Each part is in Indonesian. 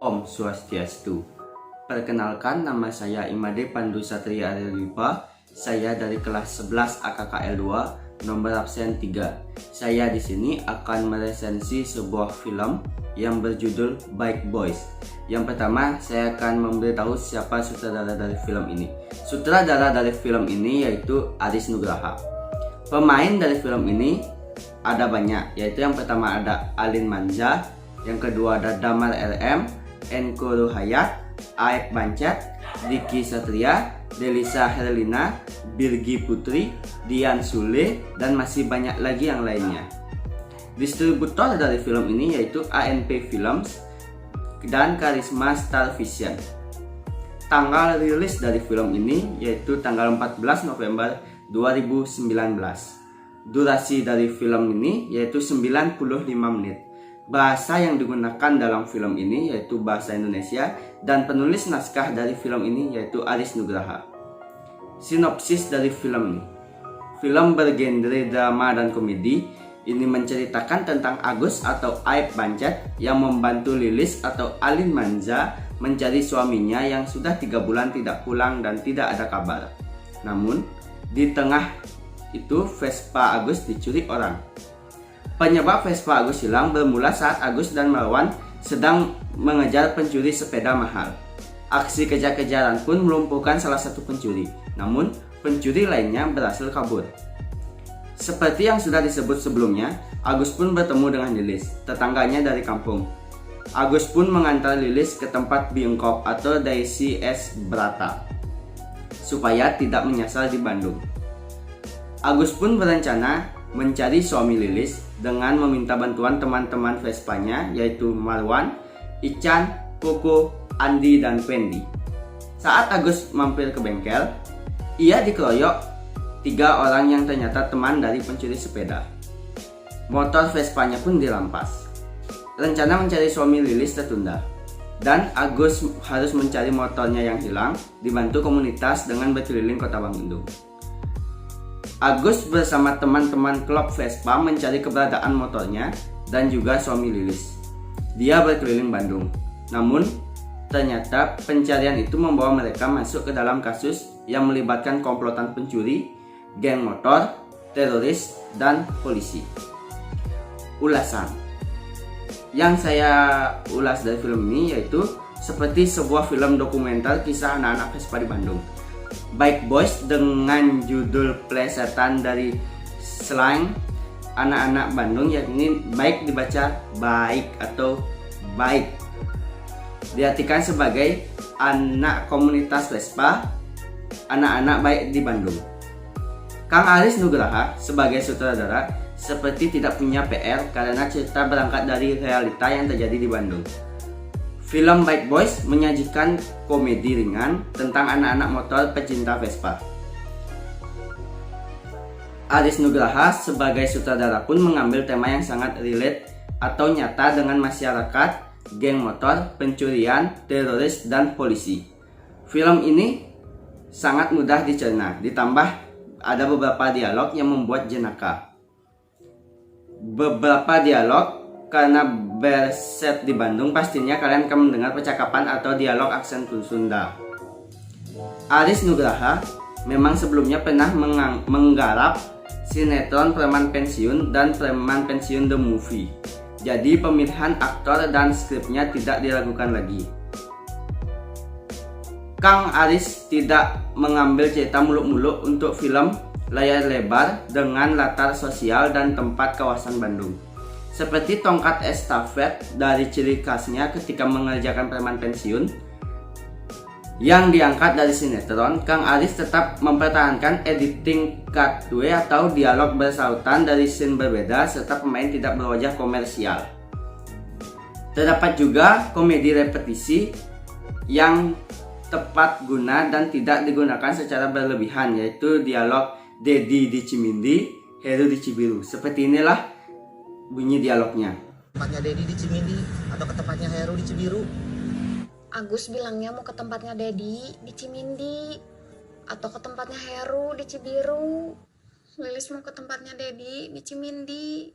Om Swastiastu. Perkenalkan, nama saya Imade Pandu Satria Arilipa. Saya dari kelas 11 AKKL 2, nomor absen 3. Saya di sini akan meresensi sebuah film yang berjudul Bike Boys. Yang pertama, saya akan memberitahu siapa sutradara dari film ini. Sutradara dari film ini yaitu Aris Nugraha. Pemain dari film ini ada banyak, yaitu yang pertama ada Alin Manza, yang kedua ada Damar RM, Enko Ruhayat, Aek Bancet, Diki Satria, Delisa Herlina, Birgi Putri, Dian Sule, dan masih banyak lagi yang lainnya. Distributor dari film ini yaitu ANP Films dan Karisma Star Vision. Tanggal rilis dari film ini yaitu tanggal 14 November 2019. Durasi dari film ini yaitu 95 menit. Bahasa yang digunakan dalam film ini yaitu bahasa Indonesia, dan penulis naskah dari film ini yaitu Aris Nugraha. Sinopsis dari film ini. Film bergenre drama dan komedi. Ini menceritakan tentang Agus atau Aek Bancet yang membantu Lilis atau Alin Manza mencari suaminya yang sudah 3 bulan tidak pulang dan tidak ada kabar. Namun, di tengah itu Vespa Agus dicuri orang. Penyebab Vespa Agus hilang bermula saat Agus dan Marwan sedang mengejar pencuri sepeda mahal. Aksi kejar-kejaran pun melumpuhkan salah satu pencuri, namun pencuri lainnya berhasil kabur. Seperti yang sudah disebut sebelumnya, Agus pun bertemu dengan Lilis, tetangganya dari kampung. Agus pun mengantar Lilis ke tempat Bingkok atau Daisy S. Brata, supaya tidak menyasar di Bandung. Agus pun berencana mencari suami Lilis dengan meminta bantuan teman-teman Vespanya yaitu Marwan, Ican, Koko, Andi, dan Fendi. Saat Agus mampir ke bengkel, ia dikeroyok 3 orang yang ternyata teman dari pencuri sepeda. Motor Vespanya pun dirampas. Rencana mencari suami Lilis tertunda, dan Agus harus mencari motornya yang hilang dibantu komunitas dengan berkeliling kota Bandung. Agus bersama teman-teman klub Vespa mencari keberadaan motornya dan juga suami Lilis. Dia berkeliling Bandung. Namun, ternyata pencarian itu membawa mereka masuk ke dalam kasus yang melibatkan komplotan pencuri, geng motor, teroris, dan polisi. Ulasan yang saya ulas dari film ini yaitu seperti sebuah film dokumenter kisah anak-anak Vespa di Bandung. Bike Boys dengan judul plesetan dari slang anak-anak Bandung, yakni baik dibaca baik atau baik, diartikan sebagai anak komunitas Vespa, anak-anak baik di Bandung. Kang Aris Nugraha sebagai sutradara seperti tidak punya PR karena cerita berangkat dari realita yang terjadi di Bandung. Film Bike Boys menyajikan komedi ringan tentang anak-anak motor pecinta Vespa. Aris Nugraha sebagai sutradara pun mengambil tema yang sangat relate atau nyata dengan masyarakat, geng motor, pencurian, teroris, dan polisi. Film ini sangat mudah dicerna, ditambah ada beberapa dialog yang membuat jenaka. Beberapa dialog karena berset di Bandung, pastinya kalian akan mendengar percakapan atau dialog aksen Sunda. Aris Nugraha memang sebelumnya pernah menggarap sinetron Preman Pensiun dan Preman Pensiun The Movie. Jadi pemilihan aktor dan skripnya tidak diragukan lagi. Kang Aris tidak mengambil cerita muluk-muluk untuk film layar lebar dengan latar sosial dan tempat kawasan Bandung. Seperti tongkat estafet dari ciri khasnya ketika mengerjakan Preman Pensiun yang diangkat dari sinetron, Kang Aris tetap mempertahankan editing cutaway atau dialog bersautan dari scene berbeda serta pemain tidak berwajah komersial. Terdapat juga komedi repetisi yang tepat guna dan tidak digunakan secara berlebihan, yaitu dialog Dedi di Cimindi, Heru di Cibiru. Seperti inilah bunyi dialognya. Tempatnya Dedi di Cimindi atau ke tempatnya Heru di Cibiru? Agus bilangnya mau ke tempatnya Dedi di Cimindi atau ke tempatnya Heru di Cibiru. Lilis mau ke tempatnya Dedi di Cimindi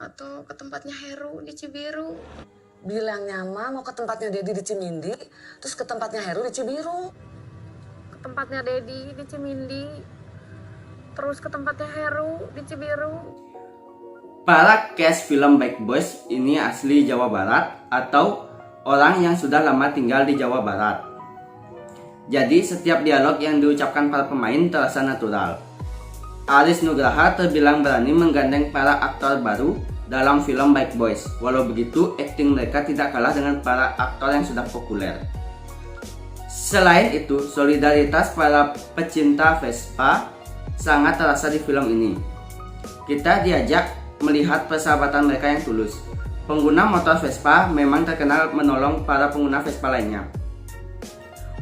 atau ke tempatnya Heru di Cibiru. Bilangnya mah mau ke tempatnya Dedi di Cimindi, terus ke tempatnya Heru di Cibiru. Ke tempatnya Dedi di Cimindi, terus ke tempatnya Heru di Cibiru. Para cast film Bad Boys ini asli Jawa Barat atau orang yang sudah lama tinggal di Jawa Barat. Jadi setiap dialog yang diucapkan para pemain terasa natural. Aris Nugraha terbilang berani menggandeng para aktor baru dalam film Bad Boys. Walau begitu, akting mereka tidak kalah dengan para aktor yang sudah populer. Selain itu, solidaritas para pecinta Vespa sangat terasa di film ini. Kita diajak melihat persahabatan mereka yang tulus. Pengguna motor Vespa memang terkenal menolong para pengguna Vespa lainnya.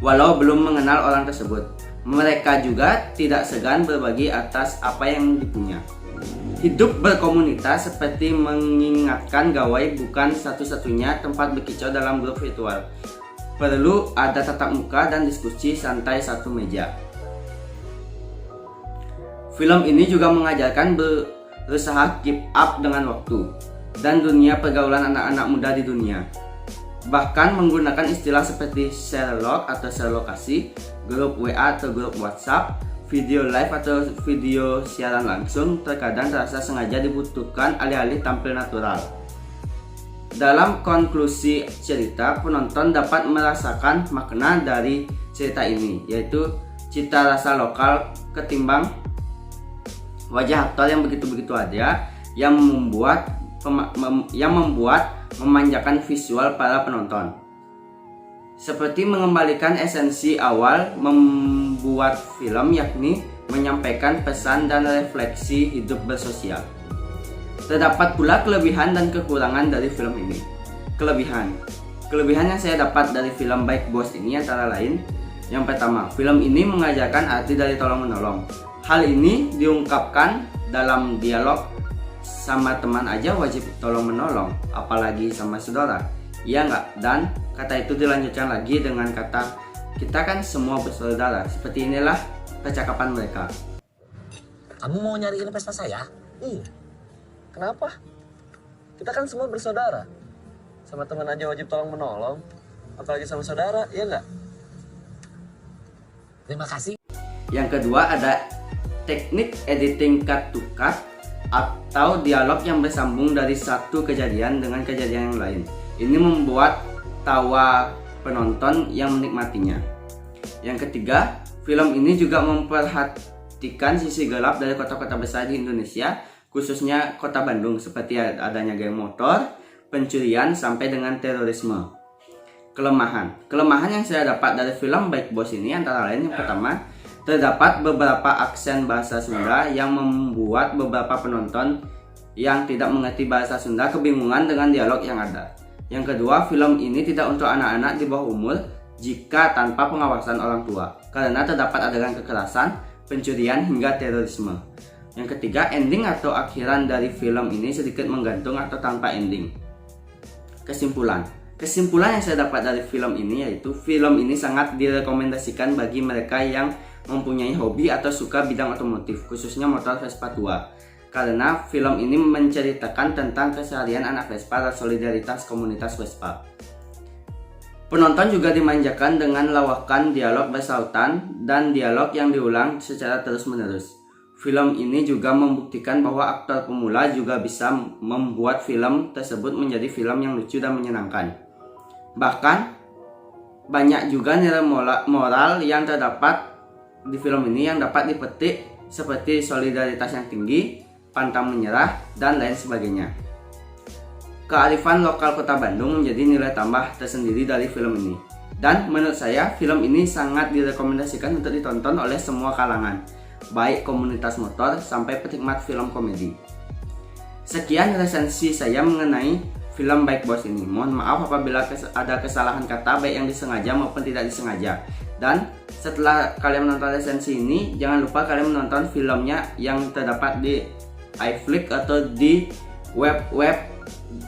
Walau belum mengenal orang tersebut, mereka juga tidak segan berbagi atas apa yang dipunya. Hidup berkomunitas seperti mengingatkan gawai bukan satu-satunya tempat berkicau dalam grup virtual. Perlu ada tatap muka dan diskusi santai satu meja. Film ini juga mengajarkan berusaha keep up dengan waktu dan dunia pergaulan anak-anak muda di dunia. Bahkan menggunakan istilah seperti Sherlock atau Sherlockasi, grup WA atau grup WhatsApp, video live atau video siaran langsung terkadang terasa sengaja dibutuhkan alih-alih tampil natural. Dalam konklusi cerita, penonton dapat merasakan makna dari cerita ini, yaitu cita rasa lokal ketimbang wajah aktor yang begitu-begitu aja yang membuat memanjakan visual para penonton. Seperti mengembalikan esensi awal membuat film, yakni menyampaikan pesan dan refleksi hidup bersosial. Terdapat pula kelebihan dan kekurangan dari film ini. Kelebihan yang saya dapat dari film Bad Boys ini antara lain: yang pertama, film ini mengajarkan arti dari tolong-menolong. Hal ini diungkapkan dalam dialog. Sama teman aja wajib tolong-menolong, apalagi sama saudara. Iya nggak? Dan kata itu dilanjutkan lagi dengan kata, kita kan semua bersaudara. Seperti inilah percakapan mereka. Kamu mau nyariin Vespa saya? Iya. Kenapa? Kita kan semua bersaudara. Sama teman aja wajib tolong menolong, apalagi sama saudara, iya nggak? Terima kasih. Yang kedua ada teknik editing cut to cut atau dialog yang bersambung dari satu kejadian dengan kejadian yang lain. Ini membuat tawa penonton yang menikmatinya. Yang ketiga, film ini juga memperhatikan sisi gelap dari kota-kota besar di Indonesia, khususnya kota Bandung, seperti adanya geng motor, pencurian, sampai dengan terorisme. Kelemahan yang saya dapat dari film Bad Boys ini antara lain: yang pertama, terdapat beberapa aksen bahasa Sunda yang membuat beberapa penonton yang tidak mengerti bahasa Sunda kebingungan dengan dialog yang ada. Yang kedua, film ini tidak untuk anak-anak di bawah umur jika tanpa pengawasan orang tua, karena terdapat adegan kekerasan, pencurian, hingga terorisme. Yang ketiga, ending atau akhiran dari film ini sedikit menggantung atau tanpa ending. Kesimpulan yang saya dapat dari film ini yaitu film ini sangat direkomendasikan bagi mereka yang mempunyai hobi atau suka bidang otomotif, khususnya motor Vespa tua. Karena film ini menceritakan tentang keseharian anak Vespa dan solidaritas komunitas Vespa. Penonton juga dimanjakan dengan lawakan dialog bersautan dan dialog yang diulang secara terus-menerus. Film ini juga membuktikan bahwa aktor pemula juga bisa membuat film tersebut menjadi film yang lucu dan menyenangkan. Bahkan banyak juga nilai moral yang terdapat di film ini yang dapat dipetik, seperti solidaritas yang tinggi, pantang menyerah, dan lain sebagainya. Kearifan lokal kota Bandung menjadi nilai tambah tersendiri dari film ini. Dan menurut saya, film ini sangat direkomendasikan untuk ditonton oleh semua kalangan, baik komunitas motor sampai penikmat film komedi. Sekian resensi saya mengenai film Bad Boys ini. Mohon maaf apabila ada kesalahan kata, baik yang disengaja maupun tidak disengaja. Dan setelah kalian menonton resensi ini, jangan lupa kalian menonton filmnya yang terdapat di iFlix atau di web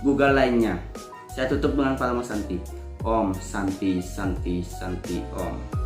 Google lainnya. Saya tutup dengan Paramo Santi. Om Santi Santi Santi Om.